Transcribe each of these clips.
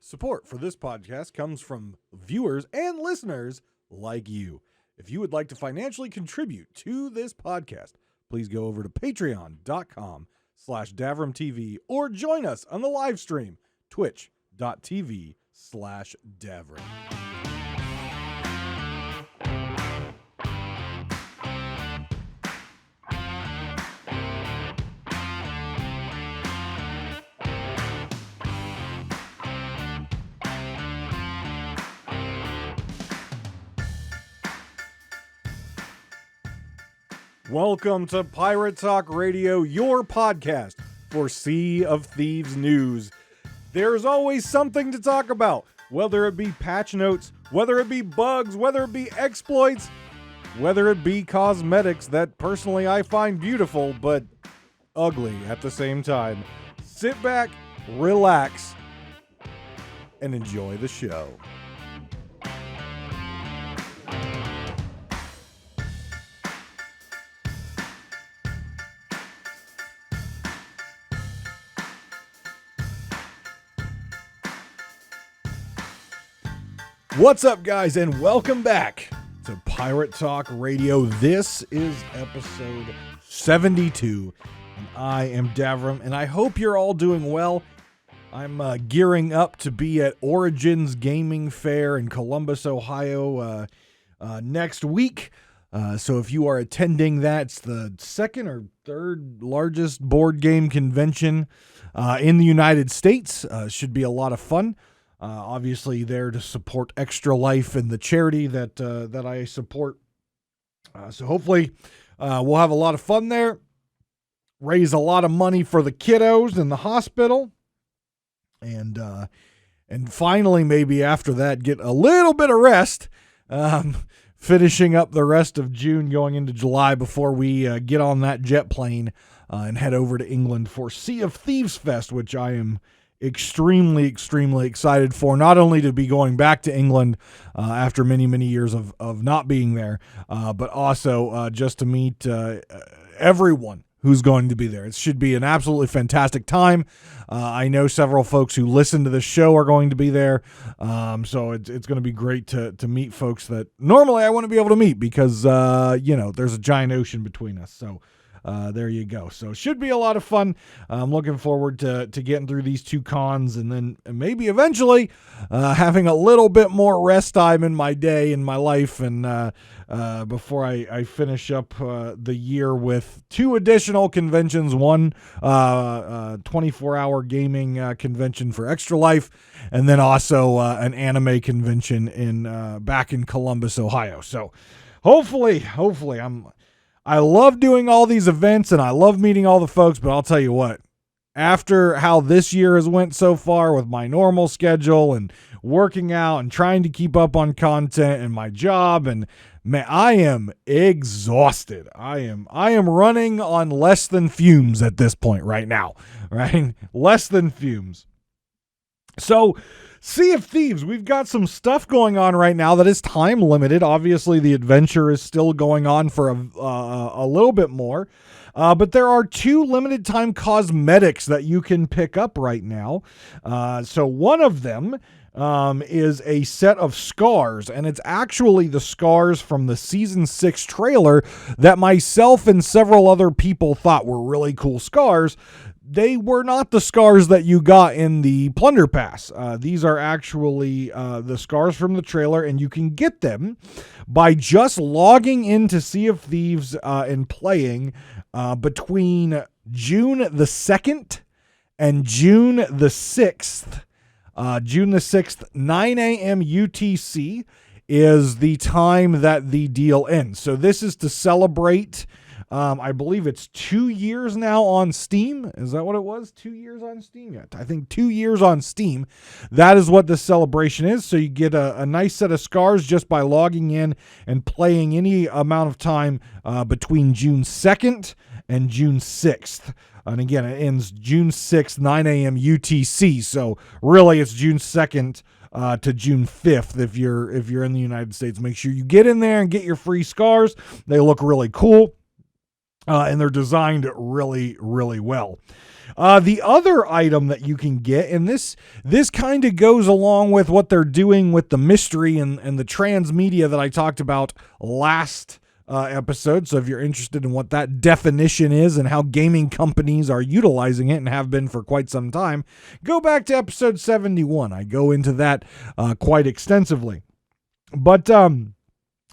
Support for this podcast comes from viewers and listeners like you. If you would like to financially contribute to this podcast, please go over to patreon.com/DavrimTV or join us on the live stream, twitch.tv/Davrim. Welcome to Pirate Talk Radio, your podcast for Sea of Thieves news. There's always something to talk about, whether it be patch notes, whether it be bugs, whether it be exploits, whether it be cosmetics that personally I find beautiful but ugly at the same time. Sit back, relax, and enjoy the show. What's up, guys, and welcome back to Pirate Talk Radio. This is episode 72, and I am Davrim, and I hope you're all doing well. I'm gearing up to be at Origins Gaming Fair in Columbus, Ohio next week. So if you are attending that, it's the second or third largest board game convention in the United States. Should be a lot of fun. Obviously there to support Extra Life and the charity that I support. So hopefully we'll have a lot of fun there, raise a lot of money for the kiddos in the hospital, and finally maybe after that get a little bit of rest, finishing up the rest of June going into July before we get on that jet plane and head over to England for Sea of Thieves Fest, which I am extremely excited for, not only to be going back to England after many years of not being there, but also just to meet everyone who's going to be there. It should be an absolutely fantastic time. I know several folks who listen to the show are going to be there, so it's going to be great to meet folks that normally I wouldn't be able to meet because there's a giant ocean between us. So there you go. So it should be a lot of fun. I'm looking forward to getting through these two cons and then maybe eventually having a little bit more rest time in my day, in my life, and before I finish up the year with two additional conventions, one 24-hour gaming convention for Extra Life, and then also an anime convention back in Columbus, Ohio. So hopefully I love doing all these events and I love meeting all the folks, but I'll tell you what, after how this year has went so far with my normal schedule and working out and trying to keep up on content and my job, and man, I am exhausted. I am running on less than fumes at this point right now, right? Less than fumes. So Sea of Thieves, we've got some stuff going on right now that is time limited. Obviously, the adventure is still going on for a little bit more, but there are two limited time cosmetics that you can pick up right now. So one of them is a set of scars, and it's actually the scars from the Season 6 trailer that myself and several other people thought were really cool scars. They were not the scars that you got in the Plunder Pass. These are actually the scars from the trailer, and you can get them by just logging into Sea of Thieves and playing between June the 2nd and June the 6th. June the 6th, 9 a.m. UTC is the time that the deal ends. So this is to celebrate, I believe it's 2 years now on Steam. Is that what it was? 2 years on Steam? Yeah, I think 2 years on Steam. That is what this celebration is. So you get a nice set of scars just by logging in and playing any amount of time between June 2nd and June 6th. And again, it ends June 6th, 9 a.m. UTC. So really it's June 2nd to June 5th if you're in the United States. Make sure you get in there and get your free scars. They look really cool. and they're designed really, really well. The other item that you can get, and this kind of goes along with what they're doing with the mystery and the transmedia that I talked about last episode. So if you're interested in what that definition is and how gaming companies are utilizing it and have been for quite some time, go back to episode 71. I go into that quite extensively. But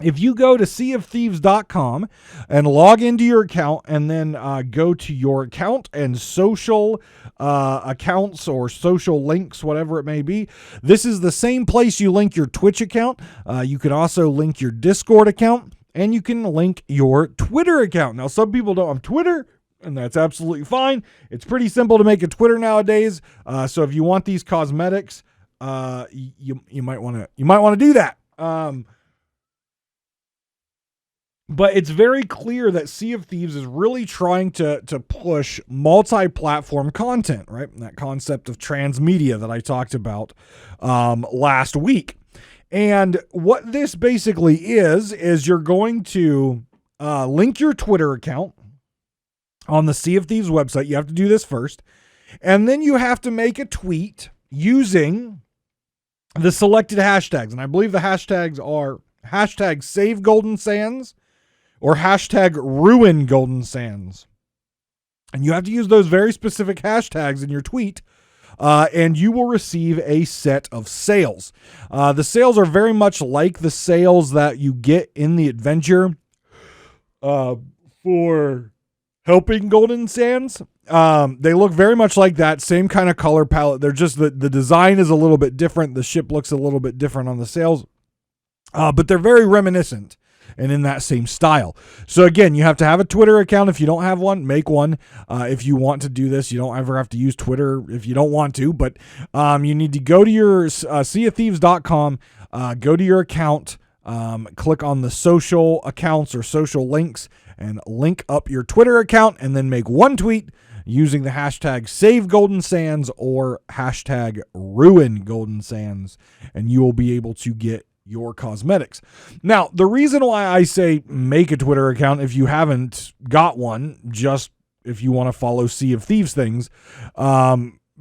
if you go to seaofthieves.com and log into your account and then go to your account and social accounts or social links, whatever it may be, this is the same place you link your Twitch account. You can also link your Discord account, and you can link your Twitter account. Now, some people don't have Twitter, and that's absolutely fine. It's pretty simple to make a Twitter nowadays. So if you want these cosmetics, you might want to do that. But it's very clear that Sea of Thieves is really trying to push multi-platform content, right? And that concept of transmedia that I talked about last week. And what this basically is you're going to link your Twitter account on the Sea of Thieves website. You have to do this first. And then you have to make a tweet using the selected hashtags. And I believe the hashtags are hashtag Save Golden Sands or hashtag Ruin Golden Sands. And you have to use those very specific hashtags in your tweet, and you will receive a set of sales. The sales are very much like the sales that you get in the adventure for helping Golden Sands. They look very much like that, same kind of color palette. They're just the design is a little bit different. The ship looks a little bit different on the sales, but they're very reminiscent and in that same style. So again, you have to have a Twitter account. If you don't have one, make one. If you want to do this, you don't ever have to use Twitter if you don't want to, but you need to go to your seaofthieves.com, go to your account, click on the social accounts or social links and link up your Twitter account, and then make one tweet using the hashtag Save Golden Sands or hashtag Ruin Golden Sands, and you will be able to get your cosmetics. Now, the reason why I say make a Twitter account if you haven't got one, just if you want to follow Sea of Thieves things,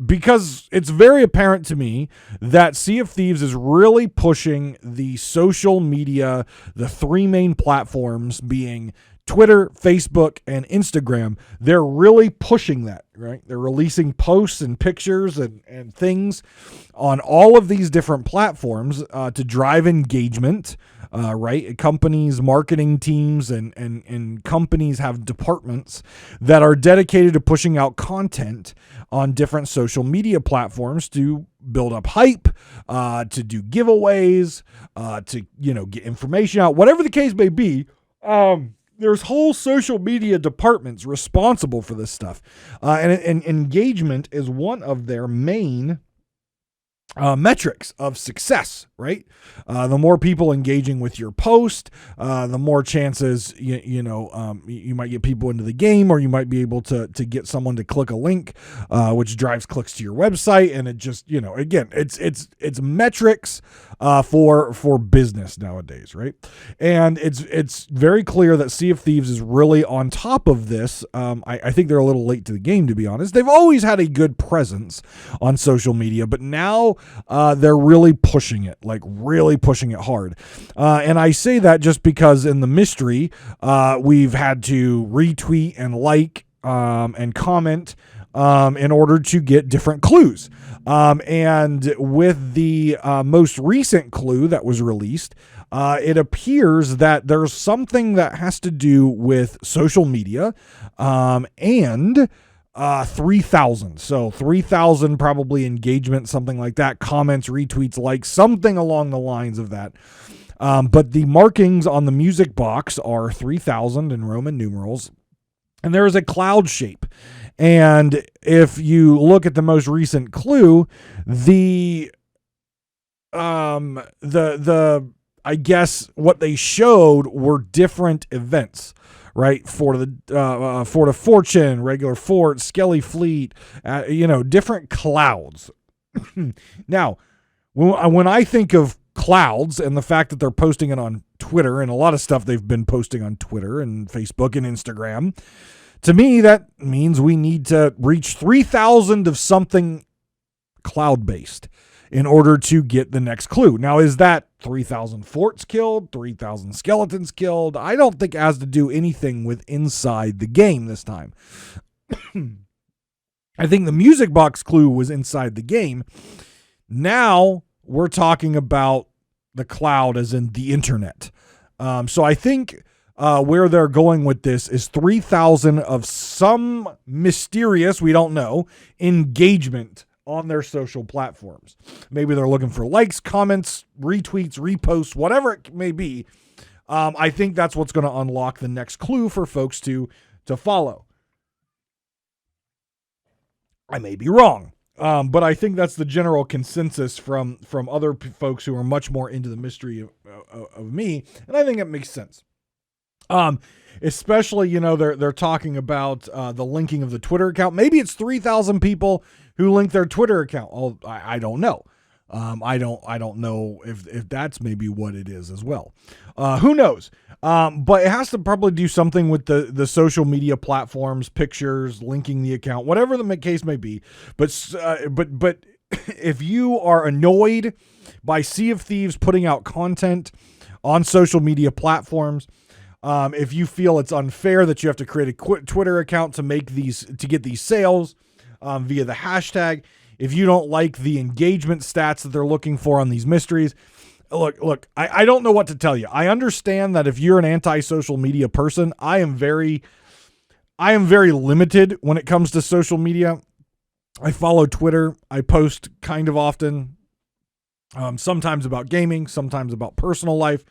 because it's very apparent to me that Sea of Thieves is really pushing the social media, the three main platforms being Twitter, Facebook, and Instagram. They're really pushing that, right? They're releasing posts and pictures and things on all of these different platforms to drive engagement, right? Companies, marketing teams, and companies have departments that are dedicated to pushing out content on different social media platforms to build up hype, to do giveaways, to, get information out, whatever the case may be. There's whole social media departments responsible for this stuff. And engagement is one of their main metrics of success, right? The more people engaging with your post, the more chances, you might get people into the game, or you might be able to get someone to click a link, which drives clicks to your website. And it just, again, it's metrics for business nowadays, right? And it's very clear that Sea of Thieves is really on top of this. I think they're a little late to the game, to be honest. They've always had a good presence on social media, but now they're really pushing it, like really pushing it hard. And I say that just because in the mystery, we've had to retweet and like and comment in order to get different clues. And with the most recent clue that was released, it appears that there's something that has to do with social media and 3,000. So 3,000 probably engagement, something like that, comments, retweets, likes, something along the lines of that. But the markings on the music box are 3,000 in Roman numerals, and there is a cloud shape. And if you look at the most recent clue, the I guess what they showed were different events, right? Fort of Fortune, regular fort, Skelly Fleet, different clouds. Now, when I think of clouds and the fact that they're posting it on Twitter, and a lot of stuff they've been posting on Twitter and Facebook and Instagram, to me, that means we need to reach 3,000 of something cloud-based in order to get the next clue. Now, is that 3,000 forts killed, 3,000 skeletons killed? I don't think it has to do anything with inside the game this time. I think the music box clue was inside the game. Now we're talking about the cloud as in the internet. So I think where they're going with this is 3,000 of some mysterious, we don't know, engagement on their social platforms. Maybe they're looking for likes, comments, retweets, reposts, whatever it may be. I think that's what's going to unlock the next clue for folks to follow. I may be wrong, but I think that's the general consensus from other folks who are much more into the mystery of me, and I think it makes sense. Especially, they're talking about the linking of the Twitter account. Maybe it's 3,000 people who link their Twitter account. I don't know. I don't know if that's maybe what it is as well. Who knows? But it has to probably do something with the social media platforms, pictures, linking the account, whatever the case may be. But if you are annoyed by Sea of Thieves putting out content on social media platforms, if you feel it's unfair that you have to create a Twitter account to get these sales via the hashtag, if you don't like the engagement stats that they're looking for on these mysteries, look, I don't know what to tell you. I understand that if you're an anti-social media person, I am very limited when it comes to social media. I follow Twitter. I post kind of often, sometimes about gaming, sometimes about personal life.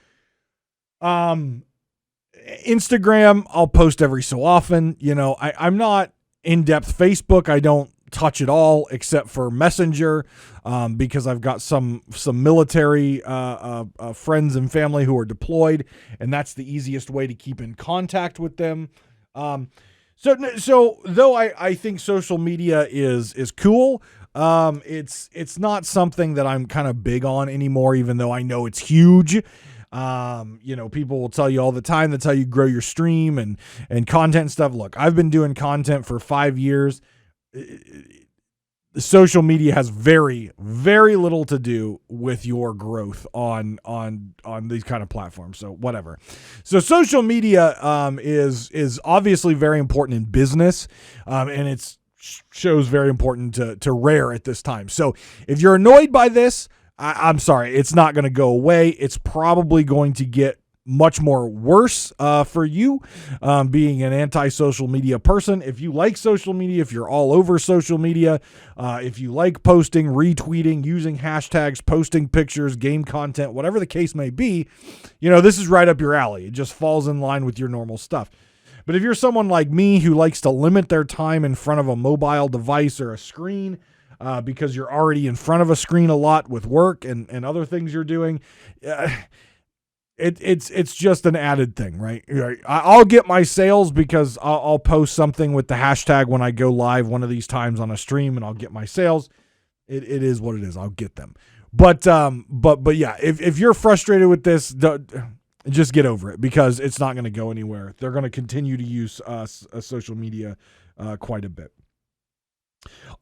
Instagram, I'll post every so often. I'm not in-depth. Facebook, I don't touch it all except for Messenger, because I've got some military friends and family who are deployed, and that's the easiest way to keep in contact with them. So though I think social media is cool, it's not something that I'm kind of big on anymore, even though I know it's huge. People will tell you all the time, that's how you grow your stream and content and stuff. Look, I've been doing content for 5 years. Social media has very, very little to do with your growth on these kind of platforms. So whatever. So social media is obviously very important in business, and it's shows very important to Rare at this time. So if you're annoyed by this, I'm sorry, it's not going to go away. It's probably going to get much more worse for you, being an anti-social media person. If you like social media, if you're all over social media, if you like posting, retweeting, using hashtags, posting pictures, game content, whatever the case may be, this is right up your alley. It just falls in line with your normal stuff. But if you're someone like me who likes to limit their time in front of a mobile device or a screen, because you're already in front of a screen a lot with work and other things you're doing, it's just an added thing, right? I'll get my sales because I'll post something with the hashtag when I go live one of these times on a stream, and I'll get my sales. It is what it is. I'll get them. But yeah, if you're frustrated with this, just get over it, because it's not going to go anywhere. They're going to continue to use social media quite a bit.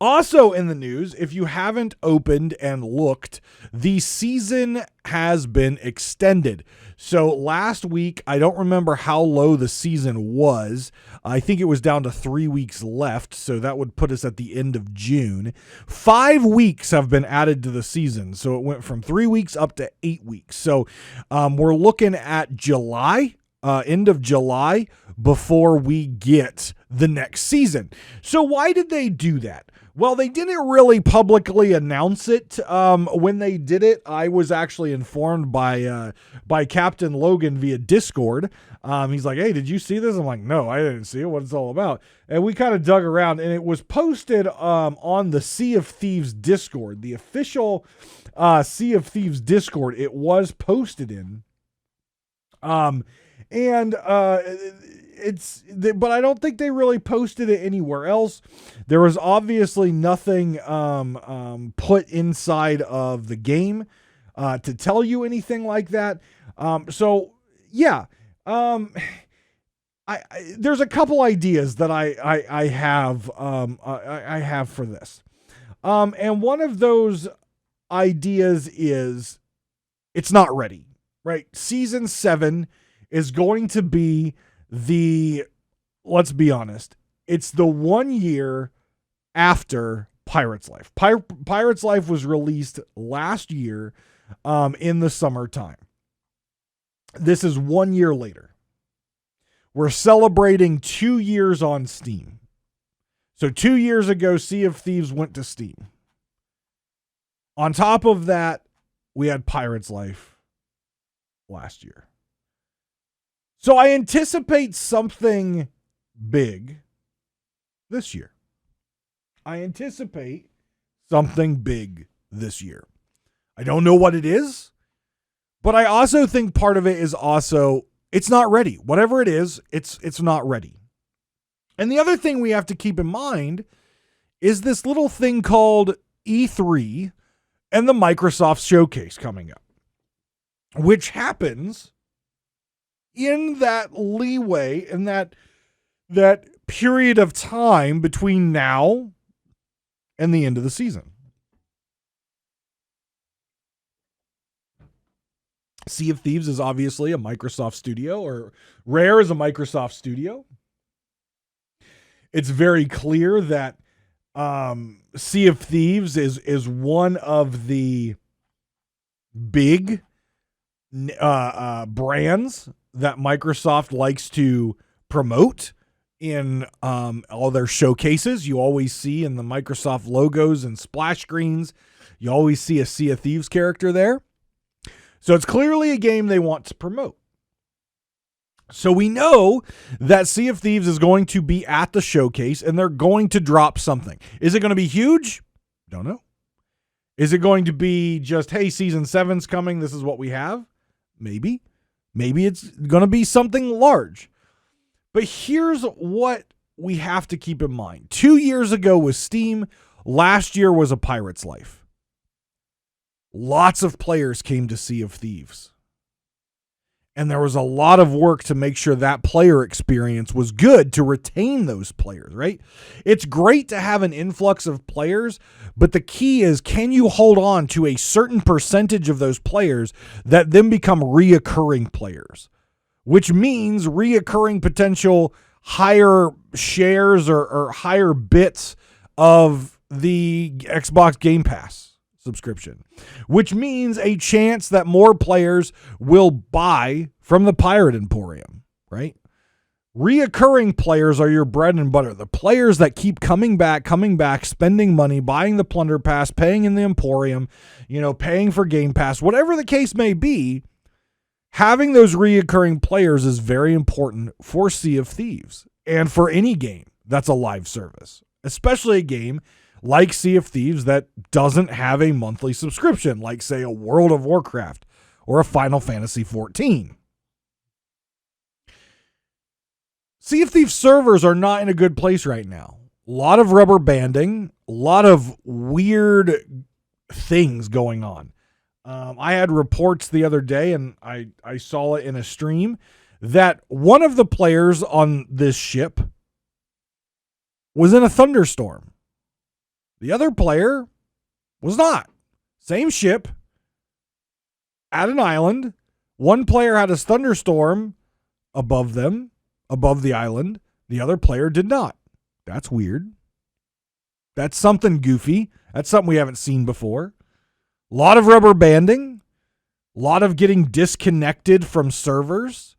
Also in the news, if you haven't opened and looked, the season has been extended. So last week, I don't remember how low the season was. I think it was down to 3 weeks left, so that would put us at the end of June. 5 weeks have been added to the season, so it went from 3 weeks up to 8 weeks. So we're looking at July. End of July before we get the next season. So why did they do that? Well, they didn't really publicly announce it. When they did it, I was actually informed by Captain Logan via Discord. He's like, "Hey, did you see this?" I'm like, "No, I didn't see it. What it's all about?" And we kind of dug around, and it was posted on the Sea of Thieves Discord, the official Sea of Thieves Discord. It was posted in. But I don't think they really posted it anywhere else. There was obviously nothing put inside of the game to tell you anything like that. So yeah, there's a couple ideas that I have I have for this, and one of those ideas is it's not ready, right? Season 7 is going to be let's be honest, it's the 1 year after Pirate's Life. Pirate's Life was released last year in the summertime. This is 1 year later. We're celebrating 2 years on Steam. So 2 years ago, Sea of Thieves went to Steam. On top of that, we had Pirate's Life last year. So I anticipate something big this year. I anticipate something big this year. I don't know what it is, but I also think part of it is also it's not ready. Whatever it is, it's not ready. And the other thing we have to keep in mind is this little thing called E3 and the Microsoft Showcase coming up, which happens in that leeway, in that period of time between now and the end of the season. Sea of Thieves is obviously a Microsoft studio, or Rare is a Microsoft studio. It's very clear that Sea of Thieves is one of the big brands that Microsoft likes to promote in all their showcases. You always see in the Microsoft logos and splash screens, you always see a Sea of Thieves character there. So it's clearly a game they want to promote. So we know that Sea of Thieves is going to be at the showcase and they're going to drop something. Is it going to be huge? Don't know. Is it going to be just, hey, season 7's coming, this is what we have? Maybe. Maybe it's going to be something large. But here's what we have to keep in mind. 2 years ago was Steam. Last year was A Pirate's Life. Lots of players came to Sea of Thieves. And there was a lot of work to make sure that player experience was good to retain those players, right? It's great to have an influx of players, but the key is, can you hold on to a certain percentage of those players that then become reoccurring players, which means reoccurring potential higher shares or higher bits of the Xbox Game Pass subscription, which means a chance that more players will buy from the Pirate Emporium, right? Reoccurring players are your bread and butter. The players that keep coming back, spending money, buying the Plunder Pass, paying in the Emporium, paying for Game Pass, whatever the case may be, having those reoccurring players is very important for Sea of Thieves and for any game that's a live service, especially a game like Sea of Thieves that doesn't have a monthly subscription, like, say, a World of Warcraft or a Final Fantasy XIV. Sea of Thieves servers are not in a good place right now. A lot of rubber banding, a lot of weird things going on. I had reports the other day, and I saw it in a stream, that one of the players on this ship was in a thunderstorm. The other player was not. Same ship, at an island. One player had a thunderstorm above them, above the island. The other player did not. That's weird. That's something goofy. That's something we haven't seen before. A lot of rubber banding. A lot of getting disconnected from servers.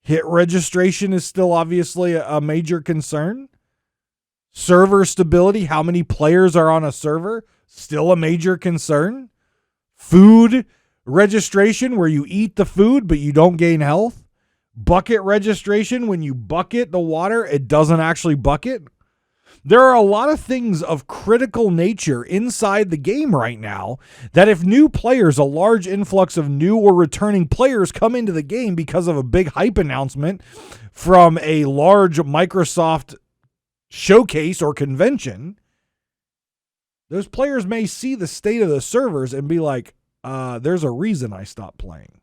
Hit registration is still obviously a major concern. Server stability, how many players are on a server, still a major concern. Food registration, where you eat the food but you don't gain health. Bucket registration, when you bucket the water, it doesn't actually bucket. There are a lot of things of critical nature inside the game right now that if new players, a large influx of new or returning players come into the game because of a big hype announcement from a large Microsoft showcase or convention, those players may see the state of the servers and be like, there's a reason I stopped playing.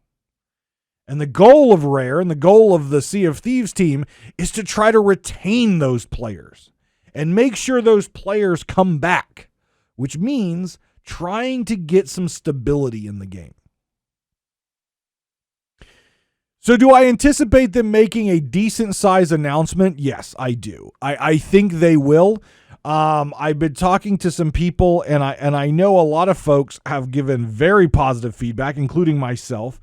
And the goal of Rare and the goal of the Sea of Thieves team is to try to retain those players and make sure those players come back, which means trying to get some stability in the game. So do I anticipate them making a decent size announcement? Yes, I do. I think they will. I've been talking to some people, and I know a lot of folks have given very positive feedback, including myself,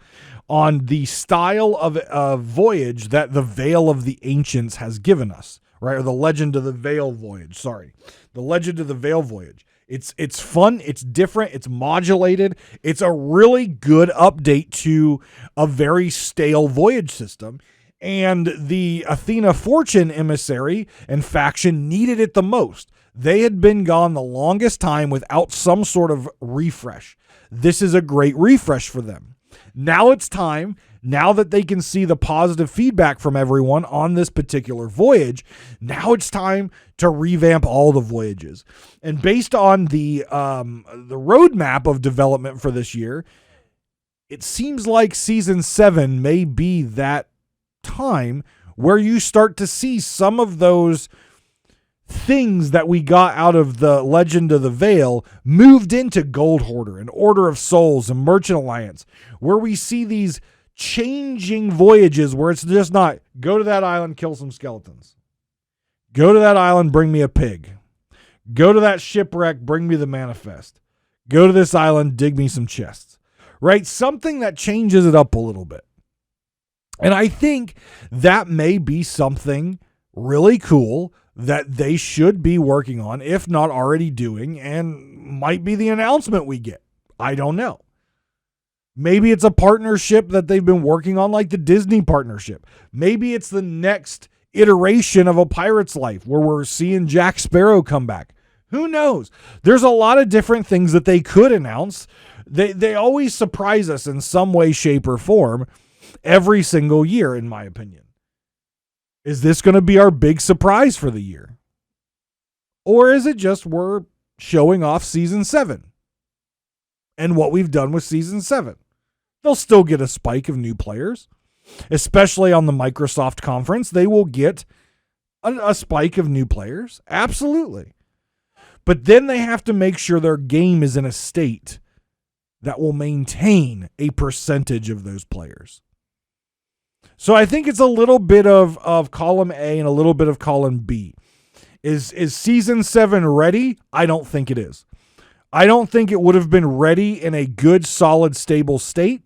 on the style of voyage that the Veil of the Ancients has given us, right? Or the Legend of the Veil voyage. Sorry, the Legend of the Veil voyage. It's fun, it's different, it's modulated. It's a really good update to a very stale voyage system. And the Athena Fortune emissary and faction needed it the most. They had been gone the longest time without some sort of refresh. This is a great refresh for them. Now it's time, now that they can see the positive feedback from everyone on this particular voyage, now it's time to revamp all the voyages. And based on the roadmap of development for this year, it seems like Season 7 may be that time where you start to see some of those things that we got out of the Legend of the Veil moved into Gold Hoarder and Order of Souls and Merchant Alliance, where we see these changing voyages where it's just not go to that island, kill some skeletons. Go to that island, bring me a pig. Go to that shipwreck, bring me the manifest. Go to this island, dig me some chests. Right? Something that changes it up a little bit. And I think that may be something really cool that they should be working on, if not already doing, and might be the announcement we get. I don't know. Maybe it's a partnership that they've been working on, like the Disney partnership. Maybe it's the next iteration of A Pirate's Life where we're seeing Jack Sparrow come back. Who knows? There's a lot of different things that they could announce. They always surprise us in some way, shape, or form every single year, in my opinion. Is this going to be our big surprise for the year? Or is it just we're showing off Season 7 and what we've done with Season 7? They'll still get a spike of new players, especially on the Microsoft conference. They will get a spike of new players. Absolutely. But then they have to make sure their game is in a state that will maintain a percentage of those players. So I think it's a little bit of column A and a little bit of column B. Is Season 7 ready? I don't think it is. I don't think it would have been ready in a good, solid, stable state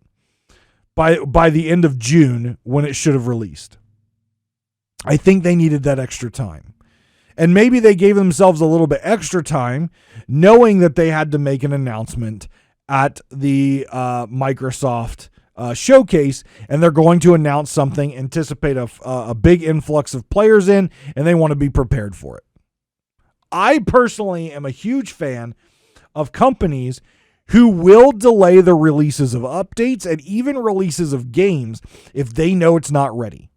by the end of June when it should have released. I think they needed that extra time. And maybe they gave themselves a little bit extra time knowing that they had to make an announcement at the Microsoft showcase, and they're going to announce something, anticipate a big influx of players in, and they want to be prepared for it. I personally am a huge fan of companies who will delay the releases of updates and even releases of games if they know it's not ready.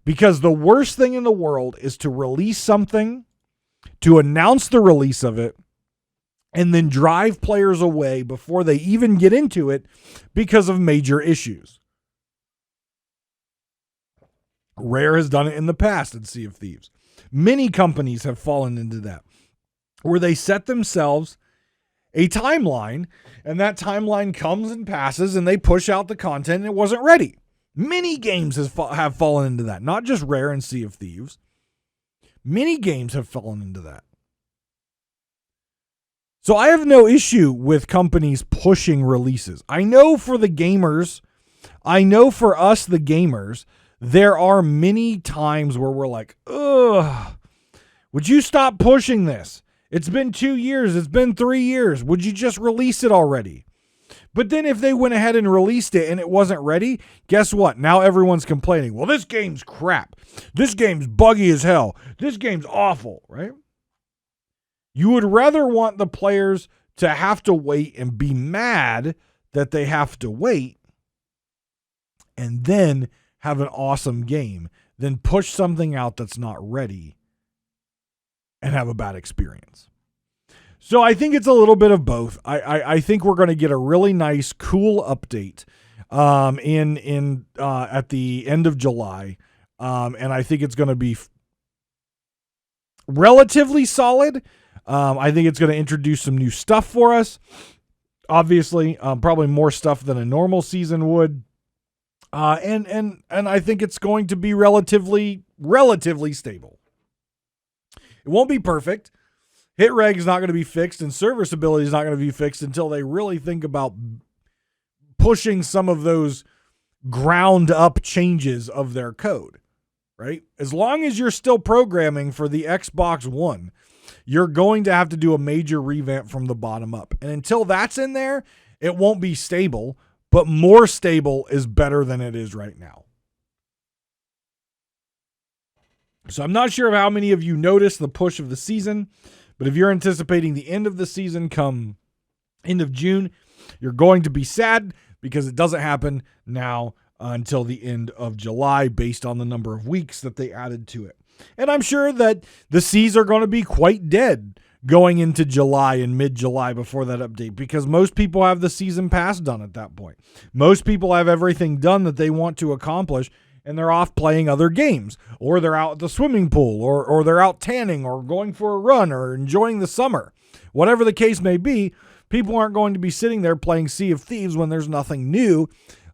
Because the worst thing in the world is to release something, to announce the release of it, and then drive players away before they even get into it because of major issues. Rare has done it in the past in Sea of Thieves. Many companies have fallen into that, where they set themselves a timeline, and that timeline comes and passes, and they push out the content, and it wasn't ready. Many games have fallen into that, not just Rare and Sea of Thieves. Many games have fallen into that. So I have no issue with companies pushing releases. I know for the gamers, I know for us, the gamers, there are many times where we're like, ugh, would you stop pushing this? It's been 2 years. It's been 3 years. Would you just release it already? But then if they went ahead and released it and it wasn't ready, guess what? Now everyone's complaining. Well, this game's crap. This game's buggy as hell. This game's awful, right? You would rather want the players to have to wait and be mad that they have to wait and then have an awesome game than push something out that's not ready and have a bad experience. So I think it's a little bit of both. I think we're going to get a really nice, cool update at the end of July, and I think it's going to be relatively solid. I think it's going to introduce some new stuff for us. Obviously, probably more stuff than a normal season would, and I think it's going to be relatively stable. It won't be perfect. Hit reg is not going to be fixed, and serviceability is not going to be fixed until they really think about pushing some of those ground up changes of their code, right? As long as you're still programming for the Xbox One, you're going to have to do a major revamp from the bottom up. And until that's in there, it won't be stable, but more stable is better than it is right now. So I'm not sure of how many of you noticed the push of the season, but if you're anticipating the end of the season come end of June, you're going to be sad because it doesn't happen now until the end of July based on the number of weeks that they added to it. And I'm sure that the C's are going to be quite dead going into July and mid-July before that update because most people have the season pass done at that point. Most people have everything done that they want to accomplish, and they're off playing other games, or they're out at the swimming pool, or they're out tanning, or going for a run, or enjoying the summer. Whatever the case may be, people aren't going to be sitting there playing Sea of Thieves when there's nothing new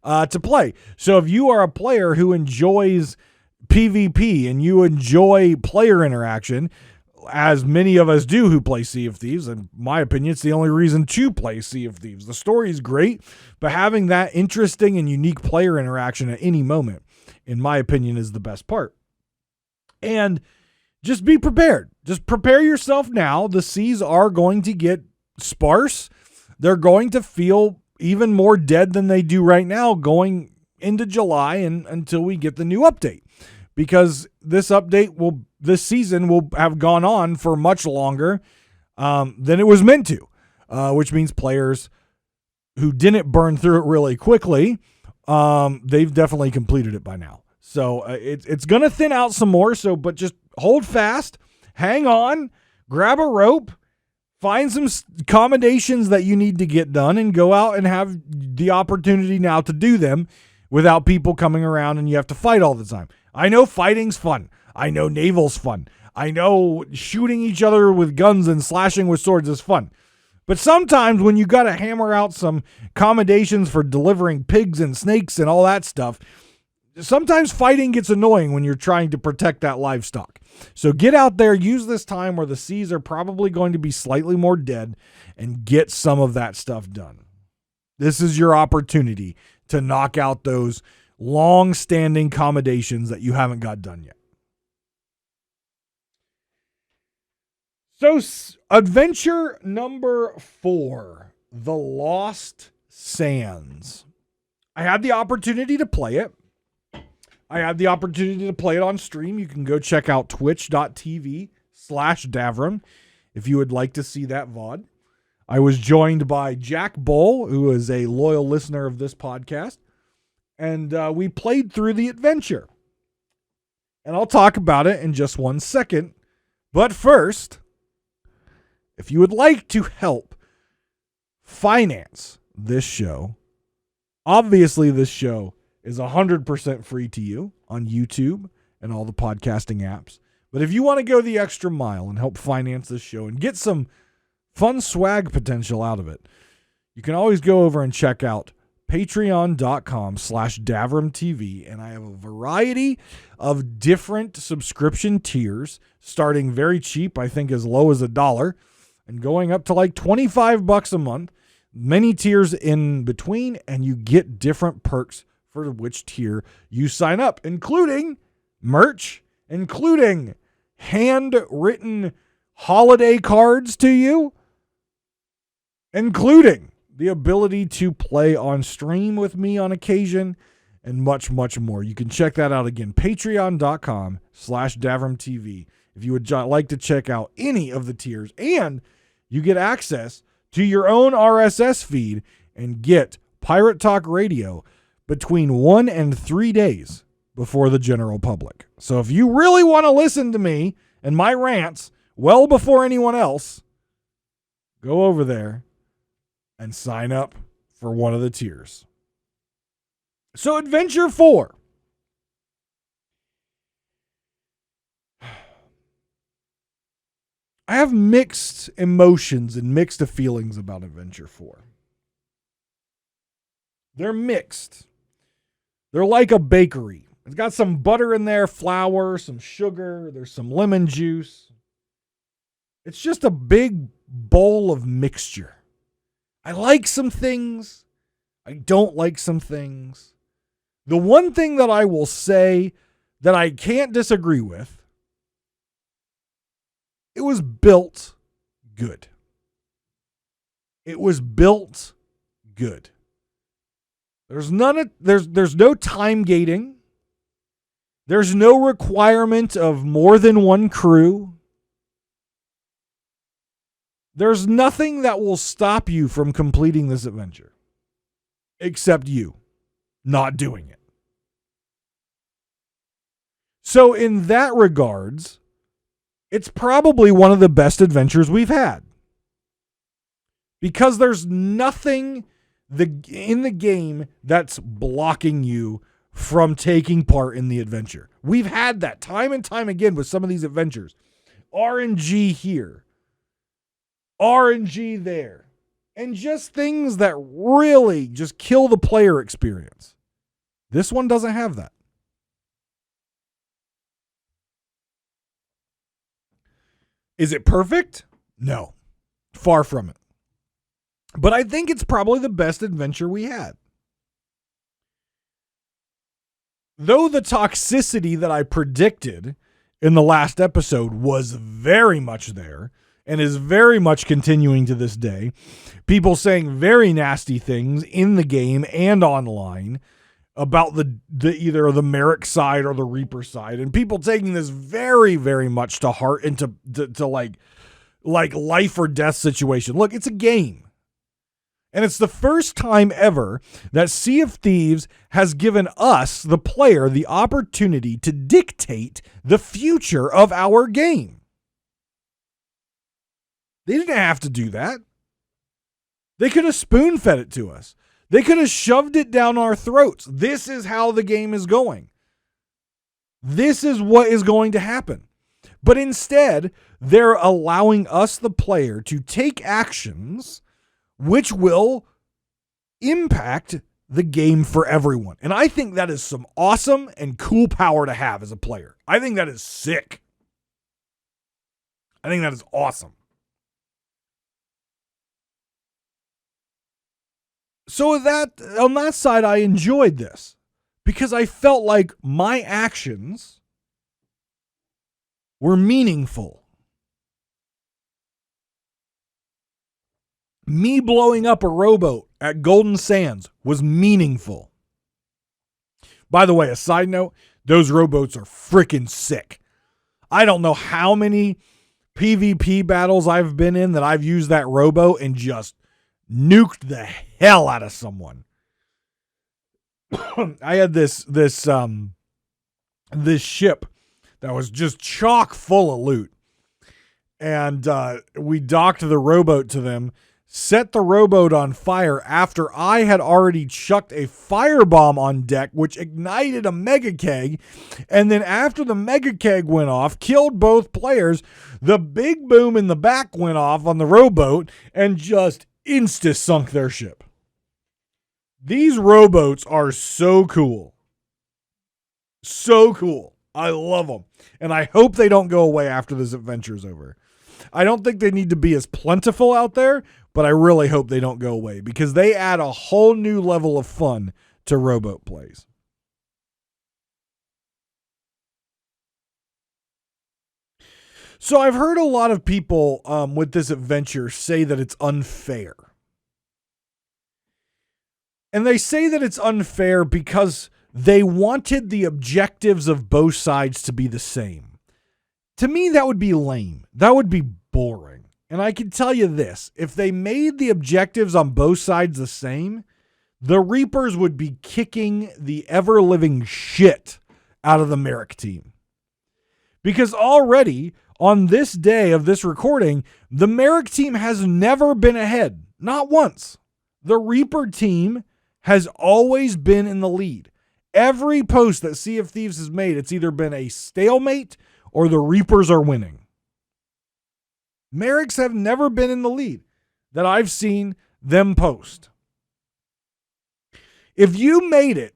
to play. So if you are a player who enjoys PvP and you enjoy player interaction, as many of us do who play Sea of Thieves, in my opinion, it's the only reason to play Sea of Thieves. The story is great, but having that interesting and unique player interaction at any moment, in my opinion, is the best part. And just be prepared. Just prepare yourself now. The C's are going to get sparse. They're going to feel even more dead than they do right now going into July and until we get the new update. Because this season will have gone on for much longer than it was meant to, which means players who didn't burn through it really quickly, they've definitely completed it by now. So it's going to thin out some more. But just hold fast, hang on, grab a rope, find some accommodations that you need to get done, and go out and have the opportunity now to do them without people coming around and you have to fight all the time. I know fighting's fun. I know naval's fun. I know shooting each other with guns and slashing with swords is fun. But sometimes when you got to hammer out some accommodations for delivering pigs and snakes and all that stuff, sometimes fighting gets annoying when you're trying to protect that livestock. So get out there, use this time where the C's are probably going to be slightly more dead, and get some of that stuff done. This is your opportunity to knock out those long-standing accommodations that you haven't got done yet. So adventure number 4, The Lost Sands. I had the opportunity to play it. I had the opportunity to play it on stream. You can go check out twitch.tv/Davrim if you would like to see that VOD. I was joined by Jack Bull, who is a loyal listener of this podcast, and we played through the adventure. And I'll talk about it in just one second. But first, if you would like to help finance this show, obviously this show is 100% free to you on YouTube and all the podcasting apps. But if you want to go the extra mile and help finance this show and get some fun swag potential out of it, you can always go over and check out patreon.com/DavrimTV. And I have a variety of different subscription tiers, starting very cheap, I think as low as $1, and going up to like $25 a month. Many tiers in between, and you get different perks for which tier you sign up, including merch, including handwritten holiday cards to you, including the ability to play on stream with me on occasion, and much, much more. You can check that out again, patreon.com/DavrimTV, if you would like to check out any of the tiers, and you get access to your own RSS feed and get Pirate Talk Radio between 1 and 3 days before the general public. So if you really want to listen to me and my rants well before anyone else, go over there and sign up for one of the tiers. So Adventure 4. I have mixed emotions and mixed feelings about Adventure 4. They're mixed. They're like a bakery. It's got some butter in there, flour, some sugar, there's some lemon juice. It's just a big bowl of mixture. I like some things. I don't like some things. The one thing that I will say that I can't disagree with, it was built good. It was built good. There's no time gating. There's no requirement of more than one crew. There's nothing that will stop you from completing this adventure except you not doing it. So in that regards, it's probably one of the best adventures we've had. Because there's nothing in the game that's blocking you from taking part in the adventure. We've had that time and time again with some of these adventures. RNG here. RNG there. And just things that really just kill the player experience. This one doesn't have that. Is it perfect? No. Far from it. But I think it's probably the best adventure we had. Though the toxicity that I predicted in the last episode was very much there and is very much continuing to this day, people saying very nasty things in the game and online about the either the Merrick side or the Reaper side, and people taking this very, very much to heart and to like life or death situation. Look, it's a game. And it's the first time ever that Sea of Thieves has given us, the player, the opportunity to dictate the future of our game. They didn't have to do that. They could have spoon-fed it to us. They could have shoved it down our throats. This is how the game is going. This is what is going to happen. But instead, they're allowing us, the player, to take actions which will impact the game for everyone. And I think that is some awesome and cool power to have as a player. I think that is sick. I think that is awesome. So that on that side, I enjoyed this because I felt like my actions were meaningful. Me blowing up a rowboat at Golden Sands was meaningful. By the way, a side note, those rowboats are freaking sick. I don't know how many PvP battles I've been in that I've used that rowboat and just nuked the hell out of someone. I had this ship that was just chock full of loot. And we docked the rowboat to them, set the rowboat on fire after I had already chucked a firebomb on deck, which ignited a mega keg. And then after the mega keg went off, killed both players, the big boom in the back went off on the rowboat and just insta-sunk their ship. These rowboats are so cool. So cool. I love them. And I hope they don't go away after this adventure is over. I don't think they need to be as plentiful out there, but I really hope they don't go away because they add a whole new level of fun to rowboat plays. So I've heard a lot of people with this adventure say that it's unfair. And they say that it's unfair because they wanted the objectives of both sides to be the same. To me, that would be lame. That would be boring. And I can tell you this, if they made the objectives on both sides the same, the Reapers would be kicking the ever-living shit out of the Merrick team. Because already, on this day of this recording, the Merrick team has never been ahead. Not once. The Reaper team has always been in the lead. Every post that Sea of Thieves has made, it's either been a stalemate or the Reapers are winning. Merricks have never been in the lead that I've seen them post. If you made it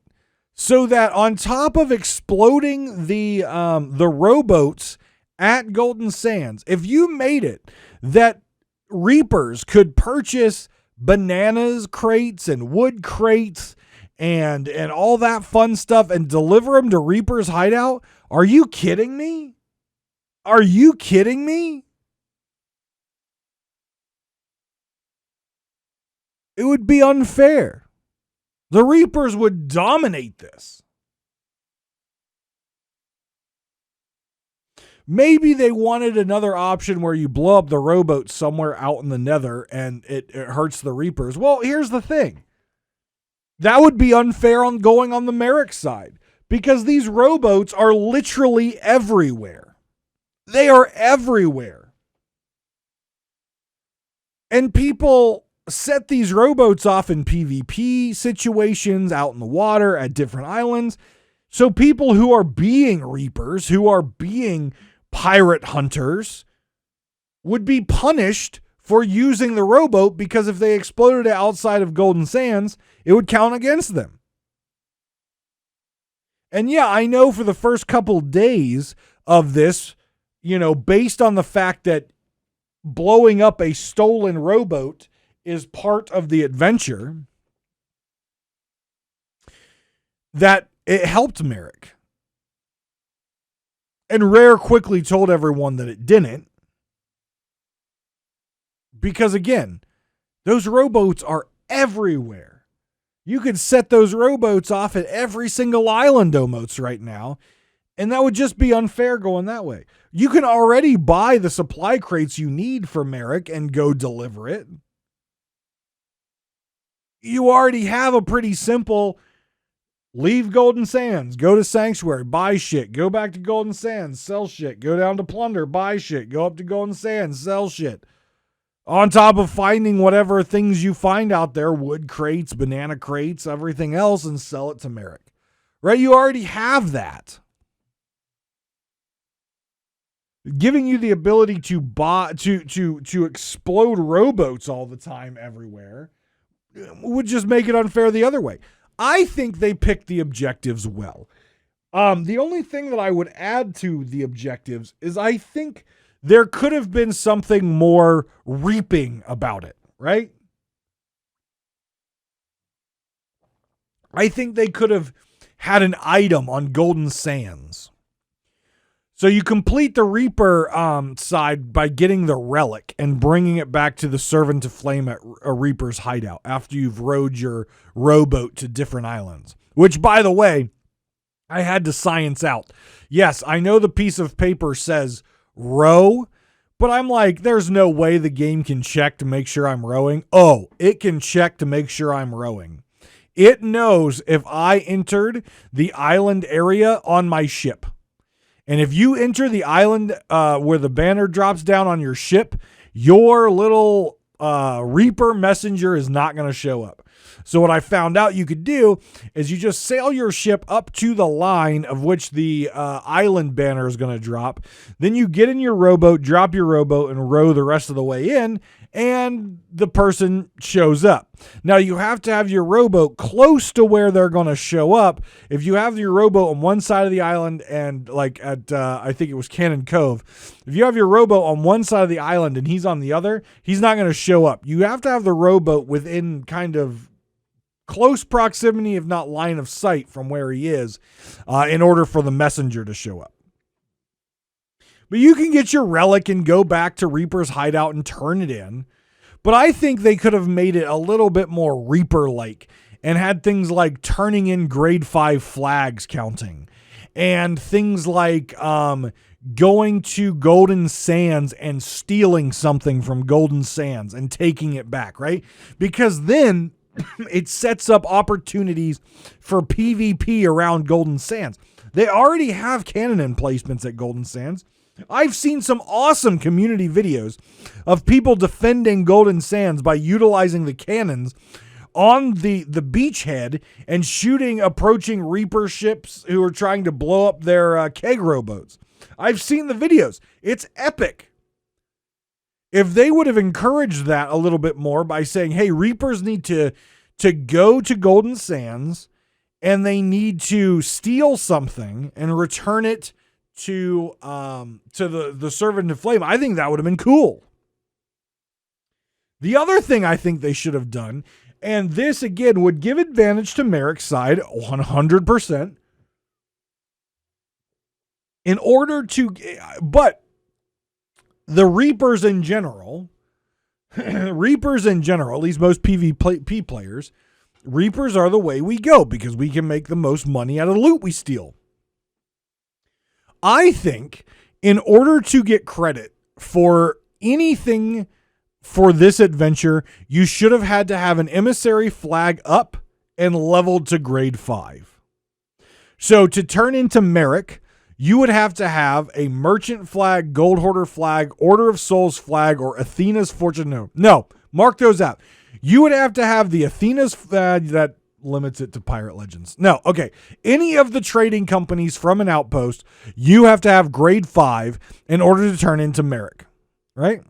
so that on top of exploding the rowboats at Golden Sands, if you made it that Reapers could purchase bananas crates and wood crates and all that fun stuff and deliver them to Reaper's hideout, are you kidding me? Are you kidding me? It would be unfair. The Reapers would dominate this. Maybe they wanted another option where you blow up the rowboat somewhere out in the nether and it hurts the Reapers. Well, here's the thing. That would be unfair on going on the Merrick side because these rowboats are literally everywhere. They are everywhere. And people set these rowboats off in PvP situations out in the water at different islands. So people who are being Reapers, who are being pirate hunters, would be punished for using the rowboat because if they exploded it outside of Golden Sands, it would count against them. And yeah, I know for the first couple days of this, based on the fact that blowing up a stolen rowboat is part of the adventure, that it helped Merrick. And Rare quickly told everyone that it didn't. Because again, those rowboats are everywhere. You could set those rowboats off at every single island almost right now, and that would just be unfair going that way. You can already buy the supply crates you need for Merrick and go deliver it. You already have a pretty simple leave Golden Sands, go to Sanctuary, buy shit, go back to Golden Sands, sell shit, go down to Plunder, buy shit, go up to Golden Sands, sell shit. On top of finding whatever things you find out there, wood crates, banana crates, everything else, and sell it to Merrick. Right? You already have that. Giving you the ability to buy to explode rowboats all the time everywhere would just make it unfair the other way. I think they picked the objectives well. The only thing that I would add to the objectives is I think there could have been something more reaping about it, right? I think they could have had an item on Golden Sands. So you complete the Reaper side by getting the relic and bringing it back to the Servant of Flame at a Reaper's hideout after you've rowed your rowboat to different islands. Which, by the way, I had to science out. Yes, I know the piece of paper says row, but I'm like, there's no way the game can check to make sure I'm rowing. Oh, it can check to make sure I'm rowing. It knows if I entered the island area on my ship. And if you enter the island where the banner drops down on your ship, your little Reaper messenger is not going to show up. So what I found out you could do is you just sail your ship up to the line of which the island banner is going to drop. Then you get in your rowboat, drop your rowboat, and row the rest of the way in, and the person shows up. Now, you have to have your rowboat close to where they're going to show up. If you have your rowboat on one side of the island and like at, I think it was Cannon Cove, if you have your rowboat on one side of the island and he's on the other, he's not going to show up. You have to have the rowboat within kind of close proximity, if not line of sight from where he is, in order for the messenger to show up. But you can get your relic and go back to Reaper's hideout and turn it in. But I think they could have made it a little bit more Reaper-like and had things like turning in grade 5 flags counting and things like going to Golden Sands and stealing something from Golden Sands and taking it back, right? Because then it sets up opportunities for PvP around Golden Sands. They already have cannon emplacements at Golden Sands. I've seen some awesome community videos of people defending Golden Sands by utilizing the cannons on the beachhead and shooting approaching Reaper ships who are trying to blow up their keg rowboats. I've seen the videos. It's epic. If they would have encouraged that a little bit more by saying, hey, Reapers need to go to Golden Sands and they need to steal something and return it to the Servant of Flame, I think that would have been cool. The other thing I think they should have done, and this again would give advantage to Merrick's side 100%, but the Reapers in general, at least most PvP players, Reapers are the way we go because we can make the most money out of the loot we steal. I think in order to get credit for anything for this adventure, you should have had to have an emissary flag up and leveled to grade 5. So to turn into Merrick, you would have to have a merchant flag, gold hoarder flag, Order of Souls flag, or Athena's fortune. No, mark those out. You would have to have the Athena's flag that limits it to Pirate Legends. No, okay. Any of the trading companies from an outpost, you have to have grade 5 in order to turn into Merrick, right?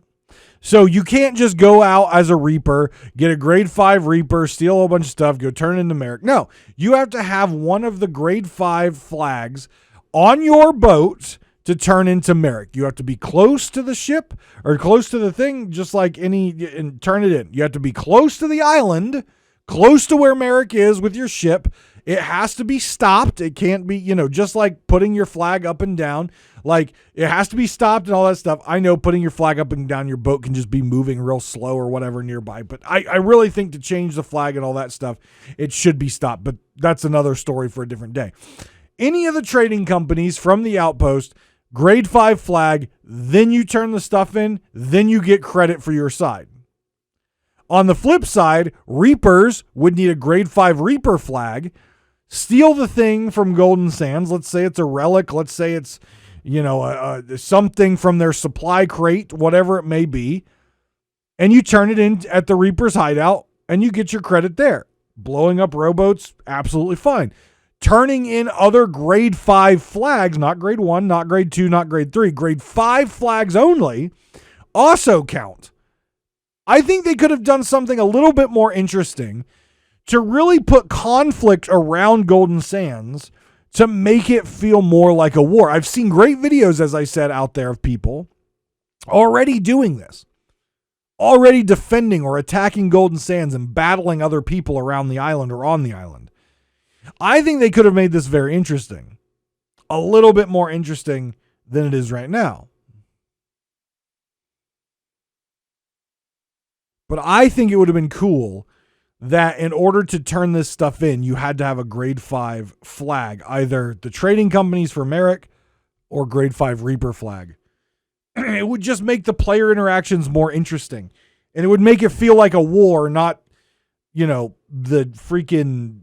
So you can't just go out as a Reaper, get a grade 5 Reaper, steal a whole bunch of stuff, go turn into Merrick. No, you have to have one of the grade 5 flags on your boat to turn into Merrick. You have to be close to the ship or close to the thing, just like and turn it in. You have to be close to the island, close to where Merrick is with your ship. It has to be stopped. It can't be, just like putting your flag up and down. Like, it has to be stopped and all that stuff. I know putting your flag up and down, your boat can just be moving real slow or whatever nearby. But I really think to change the flag and all that stuff, it should be stopped. But that's another story for a different day. Any of the trading companies from the outpost, grade 5 flag, then you turn the stuff in, then you get credit for your side. On the flip side, Reapers would need a grade 5 Reaper flag, steal the thing from Golden Sands. Let's say it's a relic. Let's say it's, something from their supply crate, whatever it may be. And you turn it in at the Reaper's hideout and you get your credit there. Blowing up rowboats, absolutely fine. Turning in other grade 5 flags, not grade 1, not grade 2, not grade 3, grade 5 flags only, also count. I think they could have done something a little bit more interesting to really put conflict around Golden Sands to make it feel more like a war. I've seen great videos, as I said, out there of people already doing this, already defending or attacking Golden Sands and battling other people around the island or on the island. I think they could have made this very interesting, a little bit more interesting than it is right now. But I think it would have been cool that in order to turn this stuff in, you had to have a grade 5 flag, either the trading companies for Merrick or grade 5 Reaper flag. It would just make the player interactions more interesting. And it would make it feel like a war, not, the freaking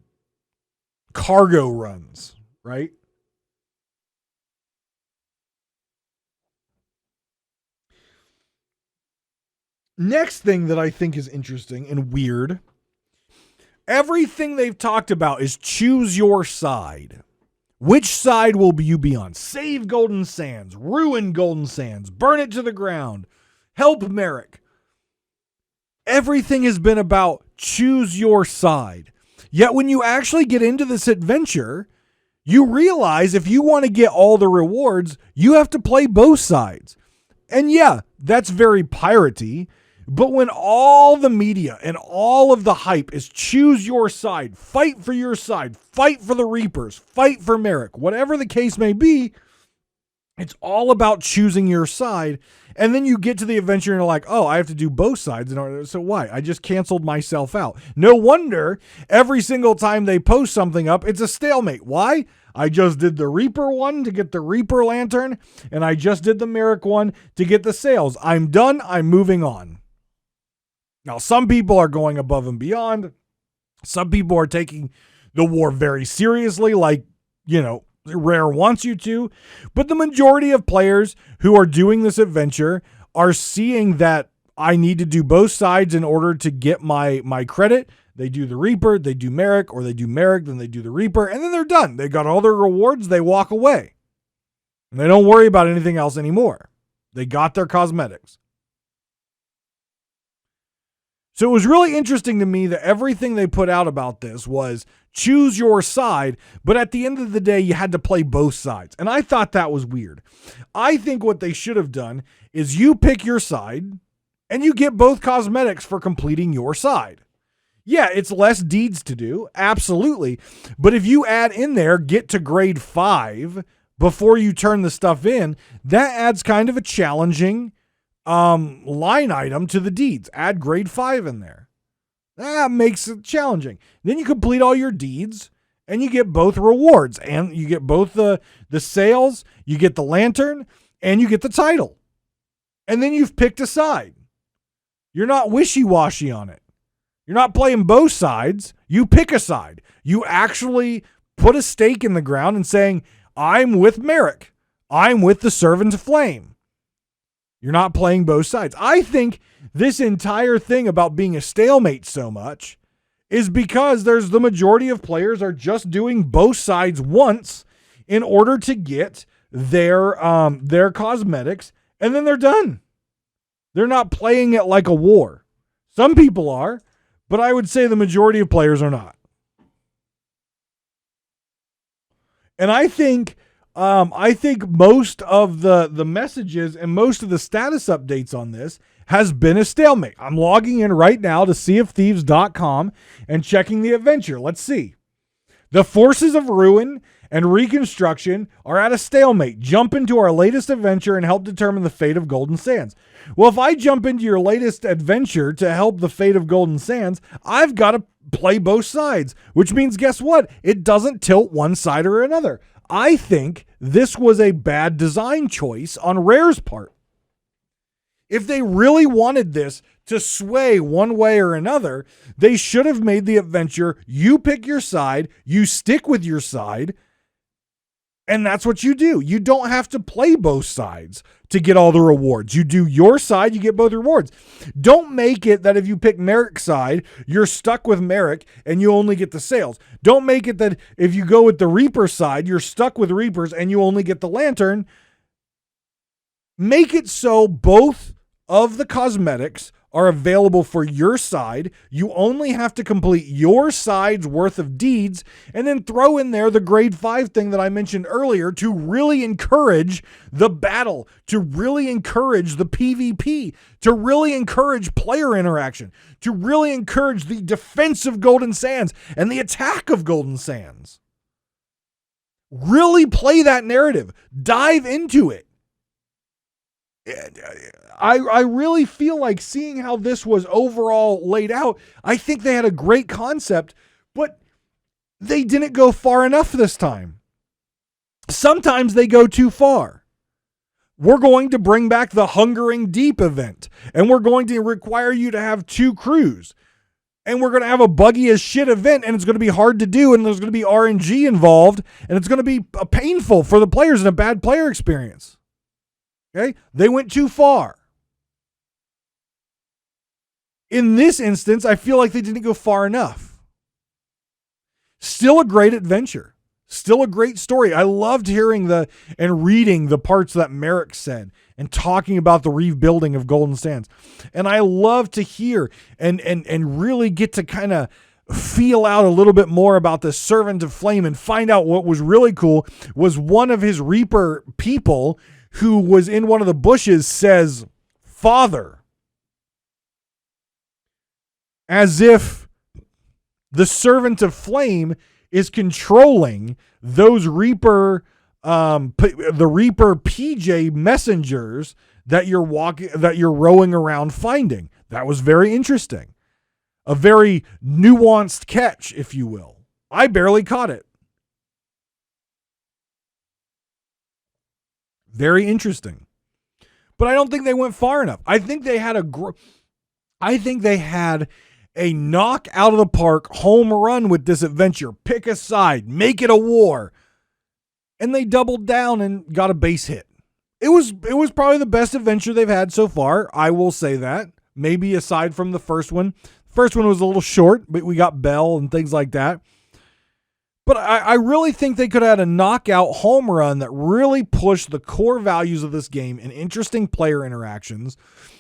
cargo runs, right? Next thing that I think is interesting and weird, everything they've talked about is choose your side. Which side will you be on? Save Golden Sands, ruin Golden Sands, burn it to the ground, help Merrick. Everything has been about choose your side. Yet when you actually get into this adventure, you realize if you want to get all the rewards, you have to play both sides. And yeah, that's very piratey. But when all the media and all of the hype is choose your side, fight for your side, fight for the Reapers, fight for Merrick, whatever the case may be, it's all about choosing your side. And then you get to the adventure and you're like, oh, I have to do both sides. So why? I just canceled myself out. No wonder every single time they post something up, it's a stalemate. Why? I just did the Reaper one to get the Reaper lantern, and I just did the Merrick one to get the sails. I'm done. I'm moving on. Now, some people are going above and beyond. Some people are taking the war very seriously, like, Rare wants you to, but the majority of players who are doing this adventure are seeing that I need to do both sides in order to get my credit. They do the Reaper, they do Merrick, or they do Merrick, then they do the Reaper, and then they're done. They got all their rewards, they walk away. And they don't worry about anything else anymore. They got their cosmetics. So it was really interesting to me that everything they put out about this was choose your side, but at the end of the day, you had to play both sides. And I thought that was weird. I think what they should have done is you pick your side and you get both cosmetics for completing your side. Yeah, it's less deeds to do, absolutely. But if you add in there, get to grade 5 before you turn the stuff in, that adds kind of a challenging line item to the deeds. Add grade 5 in there. That makes it challenging. Then you complete all your deeds and you get both rewards, and you get both the sales, you get the lantern, and you get the title. And then you've picked a side. You're not wishy-washy on it. You're not playing both sides. You pick a side. You actually put a stake in the ground and saying, I'm with Merrick. I'm with the Servant of Flame. You're not playing both sides. I think this entire thing about being a stalemate so much is because the majority of players are just doing both sides once in order to get their cosmetics, and then they're done. They're not playing it like a war. Some people are, but I would say the majority of players are not. And I think most of the messages and most of the status updates on this has been a stalemate. I'm logging in right now to seaofthieves.com and checking the adventure. Let's see. The forces of ruin and reconstruction are at a stalemate. Jump into our latest adventure and help determine the fate of Golden Sands. Well, if I jump into your latest adventure to help the fate of Golden Sands, I've got to play both sides, which means, guess what? It doesn't tilt one side or another. I think this was a bad design choice on Rare's part. If they really wanted this to sway one way or another, they should have made the adventure, you pick your side, you stick with your side, and that's what you do. You don't have to play both sides to get all the rewards. You do your side, you get both rewards. Don't make it that if you pick Merrick's side, you're stuck with Merrick and you only get the sales. Don't make it that if you go with the Reaper side, you're stuck with Reapers and you only get the lantern. Make it so both of the cosmetics are available for your side. You only have to complete your side's worth of deeds, and then throw in there the grade 5 thing that I mentioned earlier to really encourage the battle, to really encourage the PvP, to really encourage player interaction, to really encourage the defense of Golden Sands and the attack of Golden Sands. Really play that narrative. Dive into it. I really feel like seeing how this was overall laid out, I think they had a great concept, but they didn't go far enough this time. Sometimes they go too far. We're going to bring back the Hungering Deep event, and we're going to require you to have 2 crews. And we're going to have a buggy as shit event, and it's going to be hard to do, and there's going to be RNG involved, and it's going to be painful for the players and a bad player experience. Okay? They went too far. In this instance, I feel like they didn't go far enough. Still a great adventure. Still a great story. I loved hearing and reading the parts that Merrick said and talking about the rebuilding of Golden Sands. And I love to hear and really get to kind of feel out a little bit more about the Servant of Flame and find out what was really cool was one of his Reaper people who was in one of the bushes says, Father. As if the Servant of Flame is controlling those Reaper, the Reaper PJ messengers that you're rowing around finding. That was very interesting. A very nuanced catch, if you will. I barely caught it. Very interesting. But I don't think they went far enough. I think they had a knock out of the park home run with this adventure. Pick a side, make it a war. and they doubled down and got a base hit. It was probably the best adventure they've had so far. I will say that. Maybe aside from the first one. First one was a little short, but we got Bell and things like that. But I really think they could have had a knockout home run that really pushed the core values of this game and interesting player interactions,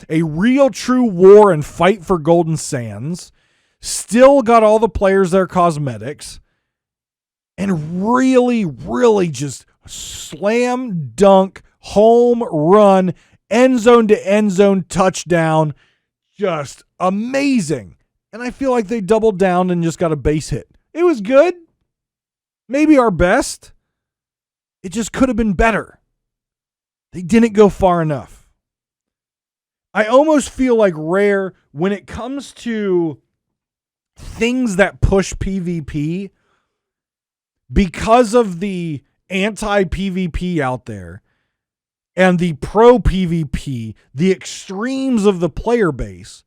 a real true war and fight for Golden Sands, still got all the players their cosmetics, and really, really just slam dunk, home run, end zone to end zone touchdown. Just amazing. And I feel like they doubled down and just got a base hit. It was good. Maybe our best. It just could have been better. They didn't go far enough. I almost feel like Rare, when it comes to things that push PvP, because of the anti-PvP out there and the pro PvP, the extremes of the player base,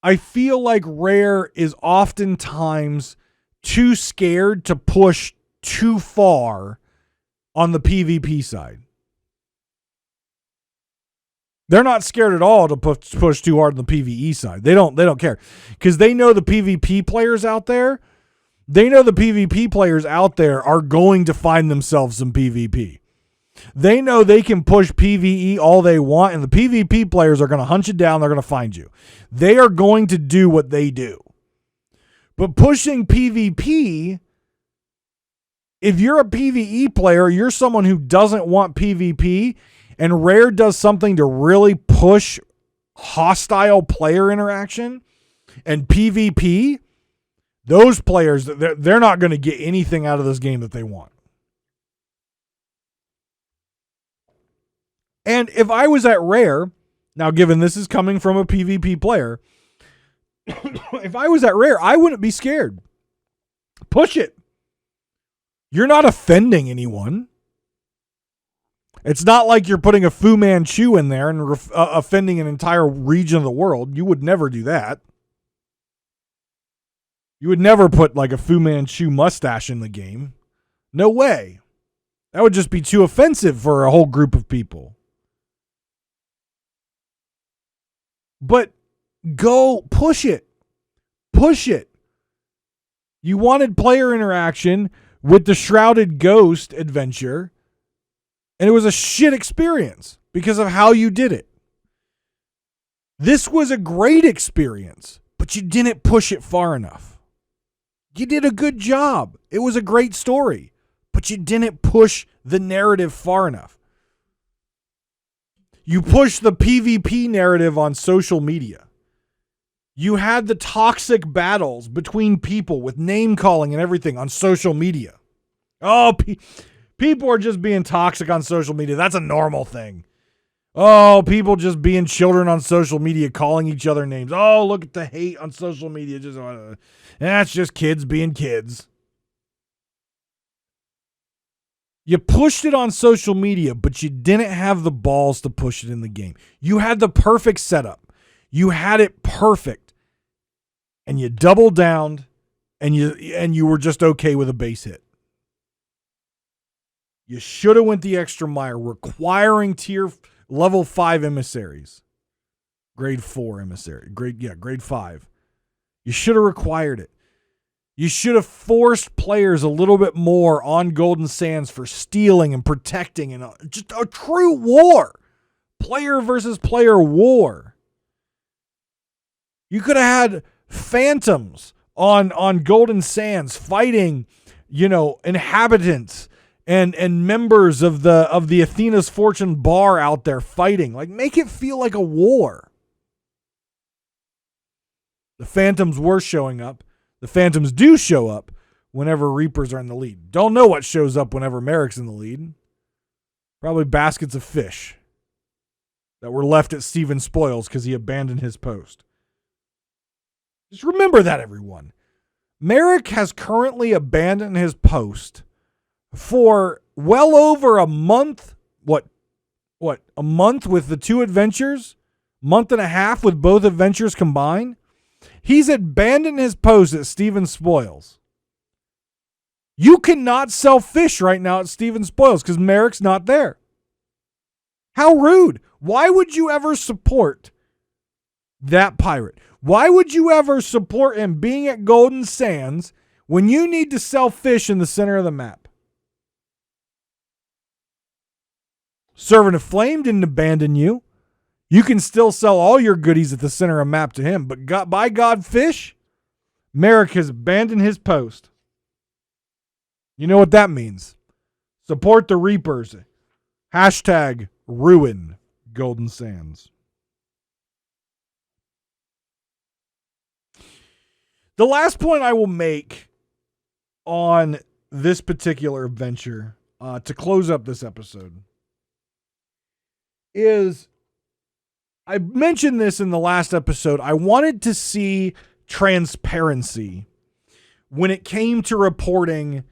I feel like Rare is oftentimes too scared to push too far on the PvP side. They're not scared at all to push too hard on the PvE side. They don't care, because they know the PvP players out there. They know the PvP players out there are going to find themselves some PvP. They know they can push PvE all they want, and the PvP players are going to hunt you down. They're going to find you. They are going to do what they do. But pushing PvP, if you're a PvE player, you're someone who doesn't want PvP, and Rare does something to really push hostile player interaction and PvP, those players, they're not going to get anything out of this game that they want. And if I was at Rare, now given this is coming from a PvP player, if I was at Rare, I wouldn't be scared. Push it. You're not offending anyone. It's not like you're putting a Fu Manchu in there and offending an entire region of the world. You would never do that. You would never put like a Fu Manchu mustache in the game. No way. That would just be too offensive for a whole group of people. But go push it. Push it. You wanted player interaction with the Shrouded Ghost adventure, and it was a shit experience because of how you did it. This was a great experience, but you didn't push it far enough. You did a good job. It was a great story, but you didn't push the narrative far enough. You pushed the PvP narrative on social media. You had the toxic battles between people with name calling and everything on social media. Oh, people are just being toxic on social media. That's a normal thing. Oh, people just being children on social media, calling each other names. Oh, look at the hate on social media. That's just kids being kids. You pushed it on social media, but you didn't have the balls to push it in the game. You had the perfect setup. You had it perfect. And you doubled down, and you were just okay with a base hit. You should have went the extra mile, requiring tier level 5 emissaries. Grade 4 emissary. Grade 5. You should have required it. You should have forced players a little bit more on Golden Sands for stealing and protecting, and just a true war. Player versus player war. You could have had phantoms on Golden Sands fighting, inhabitants and members of the Athena's Fortune bar out there fighting. Like, make it feel like a war. The phantoms were showing up. The phantoms do show up whenever Reapers are in the lead. Don't know what shows up whenever Merrick's in the lead. Probably baskets of fish that were left at Steven Spoils because he abandoned his post. Just remember that, everyone. Merrick has currently abandoned his post for well over a month. What? A month with the two adventures? Month and a half with both adventures combined? He's abandoned his post at Steven Spoils. You cannot sell fish right now at Steven Spoils because Merrick's not there. How rude. Why would you ever support that pirate? Why would you ever support him being at Golden Sands when you need to sell fish in the center of the map? Servant of Flame didn't abandon you. You can still sell all your goodies at the center of the map to him, but by God, fish, Merrick has abandoned his post. You know what that means. Support the Reapers. Hashtag ruin Golden Sands. The last point I will make on this particular adventure to close up this episode is, I mentioned this in the last episode. I wanted to see transparency when it came to reporting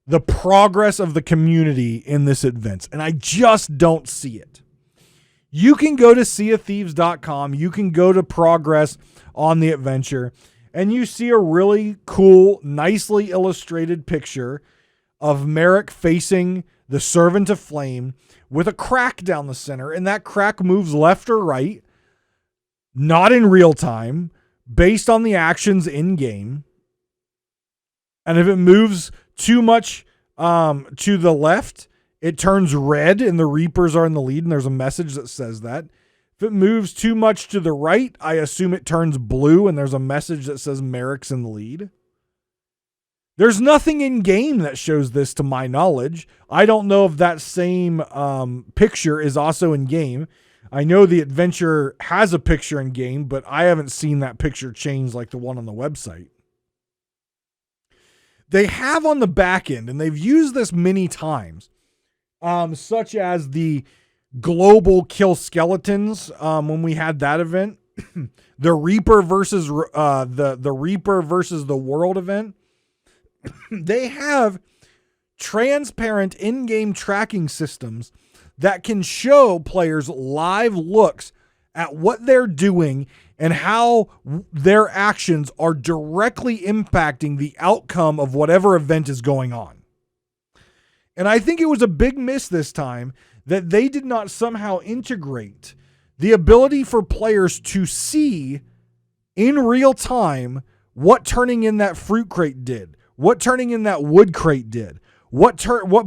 the progress of the community in this event, and I just don't see it. You can go to seaofthieves.com, you can go to progress on the adventure, and you see a really cool, nicely illustrated picture of Merrick facing the Servant of Flame with a crack down the center, and that crack moves left or right, not in real time, based on the actions in game. And if it moves too much to the left, it turns red and the Reapers are in the lead, and there's a message that says that. If it moves too much to the right, I assume it turns blue and there's a message that says Merrick's in the lead. There's nothing in game that shows this to my knowledge. I don't know if that same picture is also in game. I know the adventure has a picture in game, but I haven't seen that picture change like the one on the website. They have on the back end, and they've used this many times, such as the global kill skeletons when we had that event, the Reaper versus the Reaper versus the World event. They have transparent in-game tracking systems that can show players live looks at what they're doing and how their actions are directly impacting the outcome of whatever event is going on. And I think it was a big miss this time that they did not somehow integrate the ability for players to see in real time what turning in that fruit crate did, what turning in that wood crate did, what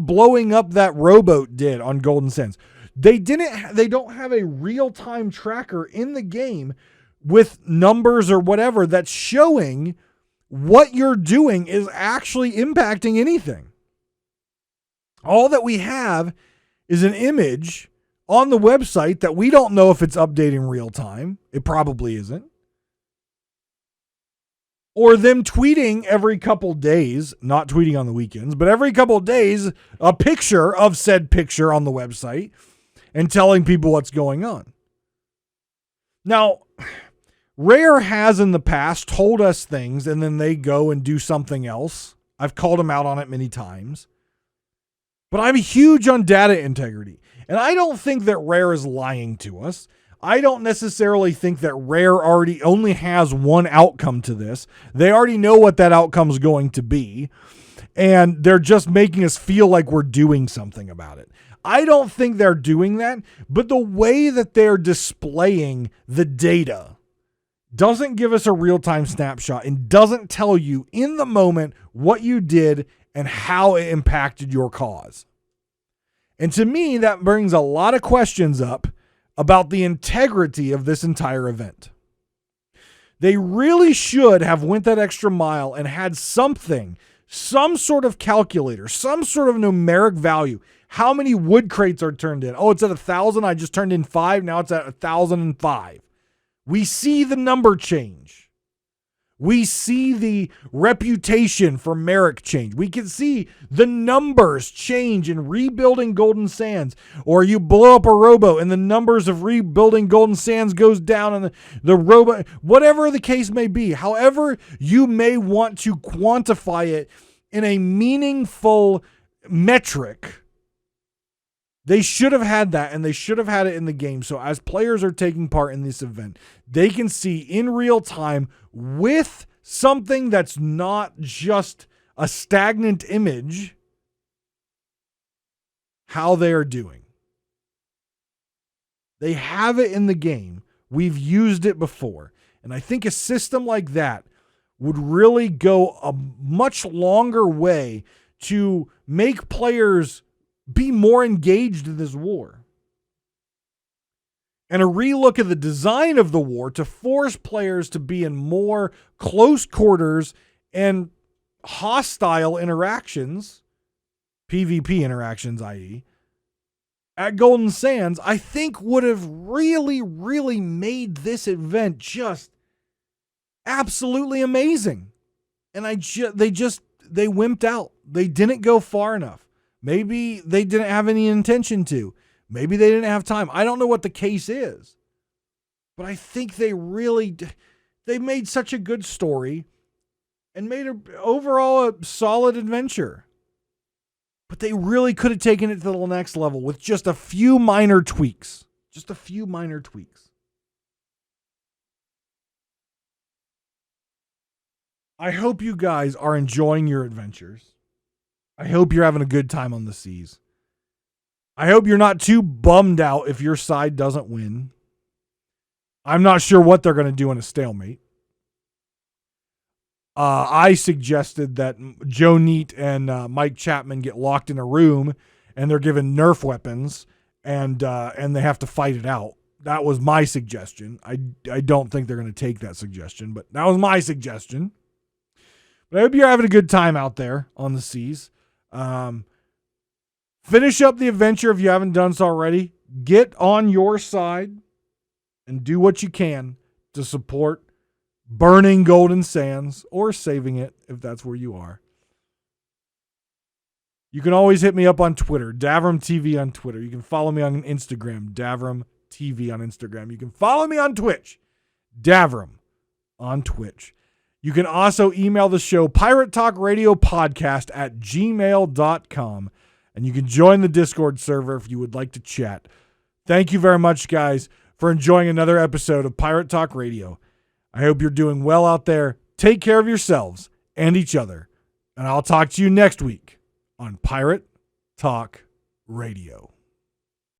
blowing up that rowboat did on Golden Sands. They don't have a real-time tracker in the game with numbers or whatever that's showing what you're doing is actually impacting anything. All that we have is an image on the website that we don't know if it's updating real time. It probably isn't. Or them tweeting every couple days, not tweeting on the weekends, but every couple days, a picture of said picture on the website and telling people what's going on. Now, Rare has in the past told us things and then they go and do something else. I've called them out on it many times. But I'm huge on data integrity. And I don't think that Rare is lying to us. I don't necessarily think that Rare already only has one outcome to this. They already know what that outcome is going to be. And they're just making us feel like we're doing something about it. I don't think they're doing that. But the way that they're displaying the data doesn't give us a real-time snapshot and doesn't tell you in the moment what you did and how it impacted your cause. And to me, that brings a lot of questions up about the integrity of this entire event. They really should have went that extra mile and had something, some sort of calculator, some sort of numeric value. How many wood crates are turned in? Oh, it's at 1,000. I just turned in 5. Now it's at 1,005. We see the number change. We see the reputation for Merrick change. We can see the numbers change in rebuilding Golden Sands. Or you blow up a rowboat and the numbers of rebuilding Golden Sands goes down and the rowboat, whatever the case may be. However you may want to quantify it in a meaningful metric, they should have had that, and they should have had it in the game. So as players are taking part in this event, they can see in real time with something that's not just a stagnant image how they are doing. They have it in the game. We've used it before. And I think a system like that would really go a much longer way to make players be more engaged in this war. And a relook at the design of the war to force players to be in more close quarters and hostile interactions, PvP interactions, i.e., at Golden Sands, I think would have really, really made this event just absolutely amazing. And they wimped out. They didn't go far enough. Maybe they didn't have any intention to. Maybe they didn't have time. I don't know what the case is. But I think they made such a good story and made overall a solid adventure. But they really could have taken it to the next level with just a few minor tweaks. Just a few minor tweaks. I hope you guys are enjoying your adventures. I hope you're having a good time on the seas. I hope you're not too bummed out if your side doesn't win. I'm not sure what they're going to do in a stalemate. I suggested that Joe Neat and Mike Chapman get locked in a room and they're given Nerf weapons and they have to fight it out. That was my suggestion. I don't think they're going to take that suggestion, but that was my suggestion. But I hope you're having a good time out there on the seas. Finish up the adventure if you haven't done so already. Get on your side and do what you can to support burning Golden Sands or saving it if that's where you are. You can always hit me up on Twitter, Davrim TV on Twitter. You can follow me on Instagram, Davrim TV on Instagram. You can follow me on Twitch, Davrim on Twitch. You can also email the show, Pirate Talk Radio Podcast at gmail.com. And you can join the Discord server if you would like to chat. Thank you very much, guys, for enjoying another episode of Pirate Talk Radio. I hope you're doing well out there. Take care of yourselves and each other. And I'll talk to you next week on Pirate Talk Radio.